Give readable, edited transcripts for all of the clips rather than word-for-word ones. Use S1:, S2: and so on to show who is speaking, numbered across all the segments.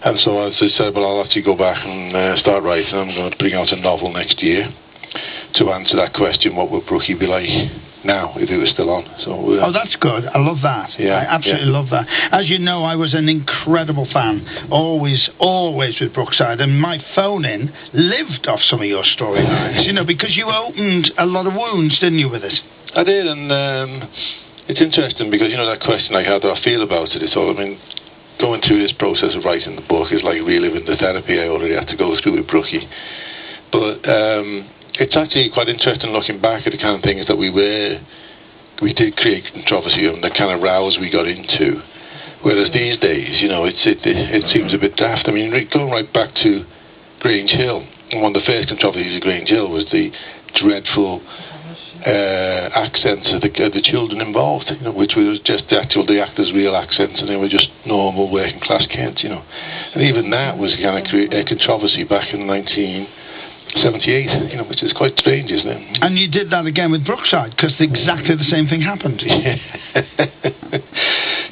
S1: And so as I said, well, I'll actually go back and start writing. I'm going to bring out a novel next year to answer that question, what would Brookie be like now if it was still on? So
S2: oh, that's good. I love that.
S1: Yeah,
S2: I absolutely love that. As you know, I was an incredible fan, always with Brookside, and my phone-in lived off some of your storylines, you know, because you opened a lot of wounds, didn't you, with it?
S1: I did, and it's interesting because, you know, that question, like, how do I feel about it? It's all, I mean, going through this process of writing the book is like reliving the therapy I already had to go through with Brookie. But it's actually quite interesting looking back at the kind of things that we did create controversy and the kind of rows we got into. Whereas these days, you know, it seems a bit daft. I mean, going right back to Grange Hill, and one of the first controversies of Grange Hill was the dreadful accents of the children involved, you know, which was just the actors' real accents, and they were just normal working class kids, you know. And even that was kind of a controversy back in 1978, you know, which is quite strange, isn't it?
S2: And you did that again with Brookside, because exactly the same thing happened.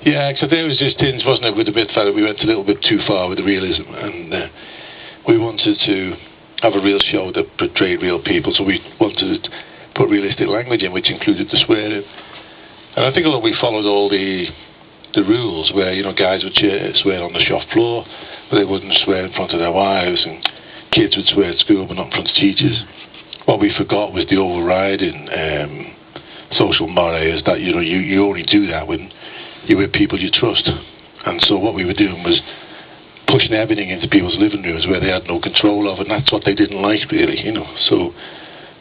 S1: Yeah, except there was just tinge, wasn't it, with the bit that we went a little bit too far with the realism, and we wanted to have a real show that portrayed real people, so we wanted to put realistic language in, which included the swearing. And I think although we followed all the rules, where, you know, guys would swear on the shop floor, but they wouldn't swear in front of their wives, and kids would swear at school, but not in front of teachers. What we forgot was the overriding social mores, is that, you know, you only do that when you're with people you trust. And so what we were doing was pushing everything into people's living rooms where they had no control of, and that's what they didn't like, really, you know. So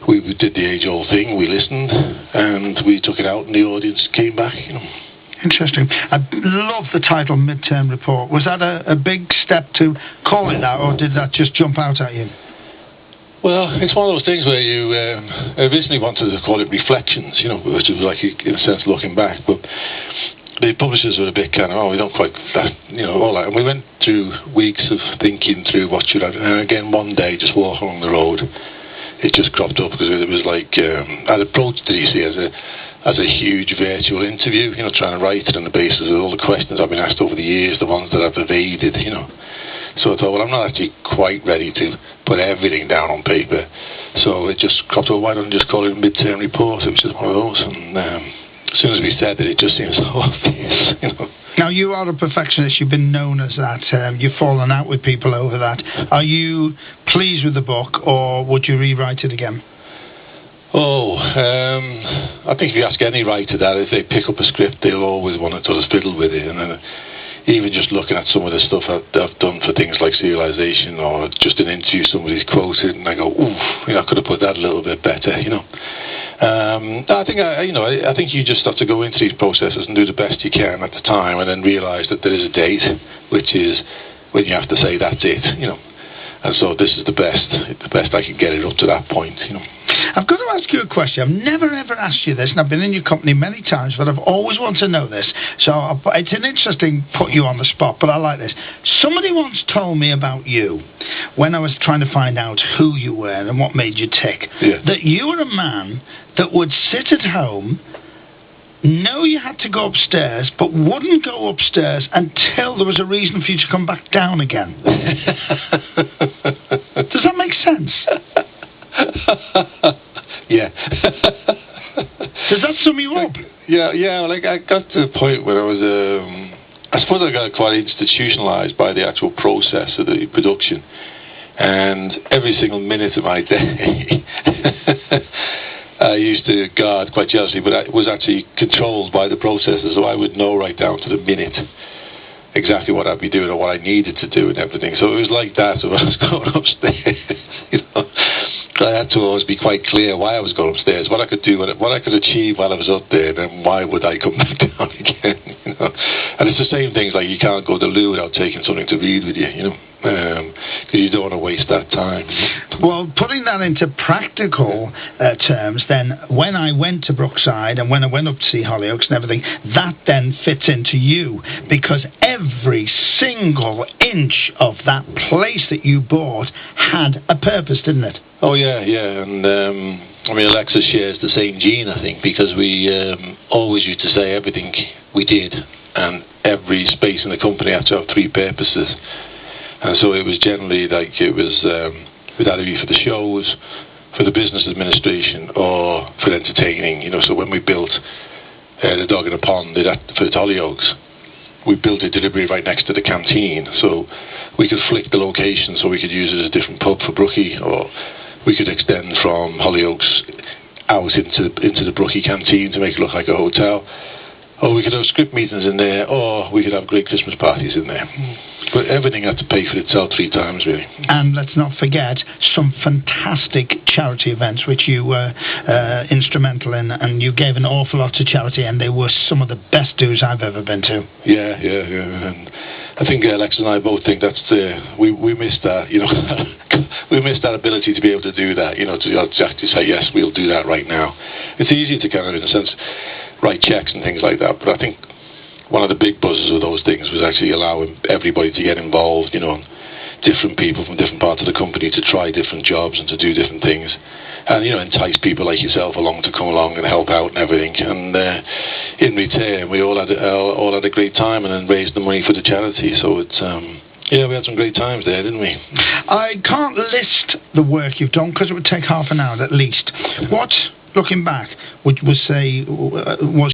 S1: we did the age-old thing. We listened, and we took it out, and the audience came back, you know.
S2: Interesting. I love the title, Midterm Report. Was that a big step to call it that, or did that just jump out at you?
S1: Well, it's one of those things where you originally wanted to call it Reflections, you know, which was like, in a sense, looking back, but the publishers were a bit kind of, oh, we don't quite, you know, all that. And we went through weeks of thinking through what should I do. And again, one day, just walking along the road, it just cropped up, because it was like, I'd approached it, you see, as a huge virtual interview, you know, trying to write it on the basis of all the questions I've been asked over the years, the ones that I've evaded, you know. So I thought, well, I'm not actually quite ready to put everything down on paper. So it just cropped up, why don't I just call it a Midterm Report? It was just one of those. And as soon as we said it just seems so obvious, you know.
S2: Now, you are a perfectionist. You've been known as that. You've fallen out with people over that. Are you pleased with the book, or would you rewrite it again?
S1: Oh, I think if you ask any writer that, if they pick up a script, they'll always want to sort of fiddle with it. And then even just looking at some of the stuff I've done for things like Serialization, or just an interview somebody's quoted, and I go, ooh, you know, I could have put that a little bit better, you know. I think you just have to go into these processes and do the best you can at the time, and then realise that there is a date, which is when you have to say that's it, you know. And so this is the best I can get it up to that point, you know.
S2: I've got to ask you a question. I've never ever asked you this, and I've been in your company many times, but I've always wanted to know this. So it's an interesting put you on the spot, but I like this. Somebody once told me about you, when I was trying to find out who you were and what made you tick, that you were a man that would sit at home, know you had to go upstairs, but wouldn't go upstairs until there was a reason for you to come back down again. Does that make sense?
S1: Yeah.
S2: Does that sum you up?
S1: Yeah. Like, I got to the point where I was, I suppose I got quite institutionalized by the actual process of the production, and every single minute of my day I used to guard quite jealously, but I was actually controlled by the processes, so I would know right down to the minute exactly what I'd be doing or what I needed to do and everything. So it was like that. So I was going upstairs, you know, I had to always be quite clear why I was going upstairs, what I could do, what I could achieve while I was up there, and then why would I come back down again, you know. And it's the same things, like you can't go to the loo without taking something to read with you, you know, because you don't want to waste that time.
S2: Well, putting that into practical terms, then, when I went to Brookside and when I went up to see Hollyoaks and everything, that then fits into you, because every single inch of that place that you bought had a purpose, didn't it?
S1: Oh, yeah, and I mean, Alexa shares the same gene, I think, because we always used to say everything we did and every space in the company had to have three purposes. And so it was generally like it was would either be for the shows, for the business administration, or for entertaining. You know, so when we built the Dog in a Pond for the Hollyoaks, we built it deliberately right next to the canteen, so we could flick the location so we could use it as a different pub for Brookie, or we could extend from Hollyoaks out into the Brookie canteen to make it look like a hotel, or we could have script meetings in there, or we could have great Christmas parties in there. But everything had to pay for itself 3 times, really.
S2: And let's not forget some fantastic charity events which you were instrumental in, and you gave an awful lot to charity, and they were some of the best dues I've ever been to.
S1: Yeah. And I think Alex and I both think that's we missed that, you know. We missed that ability to be able to do that, you know, to actually say, yes, we'll do that right now. It's easy to kind of, in a sense, write checks and things like that, but I think one of the big buzzes of those things was actually allowing everybody to get involved, you know, different people from different parts of the company to try different jobs and to do different things, and, you know, entice people like yourself along to come along and help out and everything. And in return, we all had a great time and then raised the money for the charity. So it's yeah, we had some great times there, didn't we?
S2: I can't list the work you've done because it would take half an hour at least. What, looking back, would say was